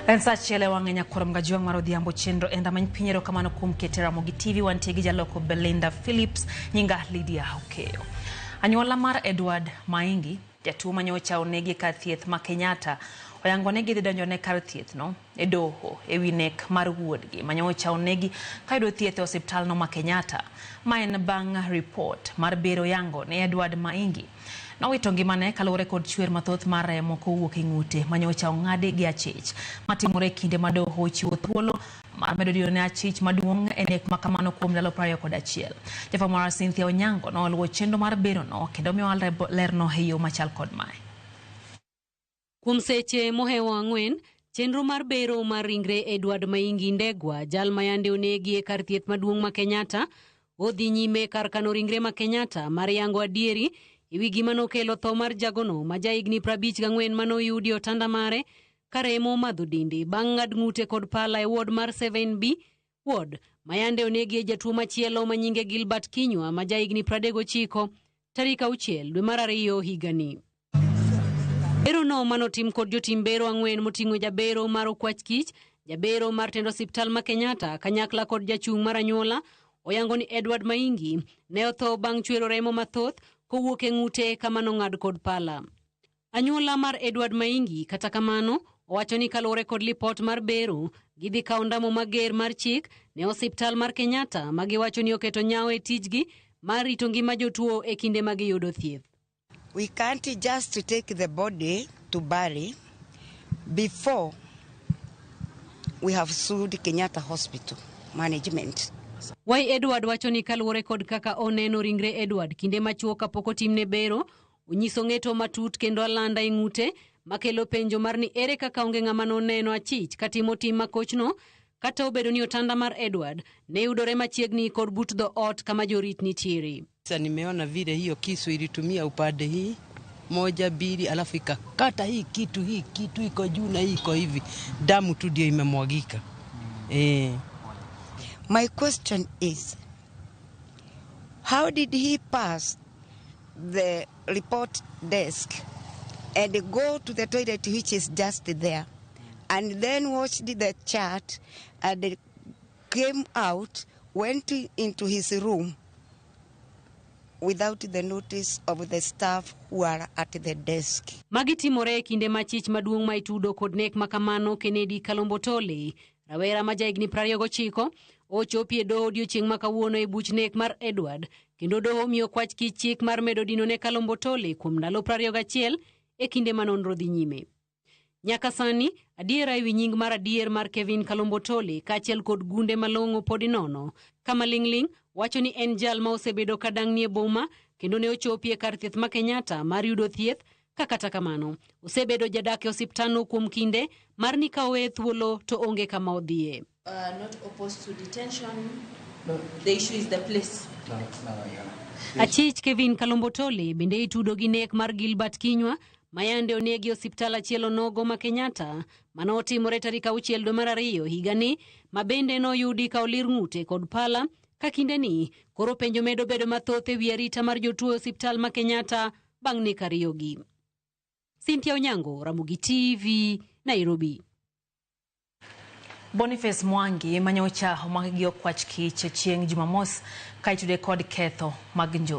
Ensachele wangenya koramga juang marodiambo chenro enda manyipinyero kamano kumketera mogi TV wantegi jaloko Belinda Phillips nyinga Lydia Hokeo. Anyuola mar Edward Maingi jatuo manyocha onegi kar thieth ma Kenyatta oyangonegi dhidonjone kar thieth no edoho ewi nek mar wuodgi manyocha onegi kayudo thieth e osiptal no ma Kenyatta maen bang report mar bero yango ne Edward Maingi nowito ngimane kaluwore kod chwer mathoth mar remo kowuok e ng'ute manyocha ong'adi gi achich matimore kinde ma doho chiwo thuolo mar medo dino ne achich maduong' e nek makamano kuom ndalo 21. Jafwambo mar Cynthia Onyango noluwo chenro mar bero no kendo miyo lerno e yo machal kod mae. Kuom seche mohewo 4, chenro mar bero mar ringre Edward Maingi Ndegwa jal mayande onegi e kar thieth maduong' ma Kenyatta odhi nyime kar kano ringre ma Kenyatta mar yango adieri ewi gima nokelo tho mar jagono ma jahigni 54 manoyudi otanda mare karemo madho dende bang' ng'ad ng'ute kod pala e ward mar 7B ward mayande onegi e jatuo machielo ma nyinge Gilbert Kinyua ma jahigni 39 tarik 6 dwe mar 2 higani. Bero no manotim kod jotim bero 4 moting'o jabero mar Okwach Kich, jabero mar tendo osiptal ma Kenyatta kanyakla kod jachung' mar anyuola oyango ni Edward Maingi ne otho bang' chwero remo mathoth kowuok e ng'ute kama nong'ad kod pala. Anyuola mar Edward Maingi kata kamano owacho ni kaluwore kod lipot mar bero gidhi kawo ndamo mager mar chik ne osiptal mar Kenyatta ma giwacho ni oketo nyawo e tijgi mar rito ngima jotuo e kinde ma giyudo thieth. We can't just take the body to bury before we have sued Kenyatta Hospital management. Wai Edward wacho ni kaluwore kod kaka oneno ringre Edward kinde machuo kapok otimne bero onyiso ng'eto matut kendo alanda e ng'ute makelo penjo mar ni ere kaka onge ng'ama noneno achich katimo tim makochno kata obedo ni otanda mar Edward ne yudore machiegni kod but dho ot kama jorit nitiere. Sasa nimeona vile hiyo kisu ilitumia upande hii moja mbili alafu ikakata hii kitu iko juu na hii iko hivi damu tu ndio imemwagika. My question is, how did he pass the report desk and go to the toilet which is just there and then watched the chart and came out, went into his room without the notice of the staff who are at the desk? Magitimore kinde machich maduong' ma itudo kod nek makamano Kennedy Kalombotole rawera ma jahigni 29 ochopie doho odiochieng' ma kawuono e buch nek mar Edward kendo doho miyo Okwach Kich chik mar medo dino ne Kalombotole kuom ndalo 21 e kinde ma nonro dhi nyime. Nyaka sani adiera ewi nying mar adier mar Kevin Kalombotole kaachiel kod gunde malong'o pod nono kama lingling wacho ni en jal ma osebedo kadang' nie boma kendo ne ochopie kar thieth ma Kenyatta mar yudo thieth kata kamano osebedo jadak e osiptano kuom kinde mar ni kawe thuolo to onge kama odhiye. Not opposed to detention. No. The issue is the place. Achich Kevin Kalombotole bende itudo gi nek mar Gilbert Kinyua mayande onegi osiptal achielo nogo ma Kenyatta manotimore tarik 6 dwe mar 2 higani mabende noyudi ka olir ng'ute kod pala ka kinde ni koro penjo medo bedo mathoth ewi arita mar jotuo osiptal ma Kenyatta bang' nek ariyogi. Cynthia Onyango, Ramogi TV, Nairobi. Boniface Mwangi manyocha omaki gi Okwach Kich chieng' Jumamos ka itude kod ketho mag njore.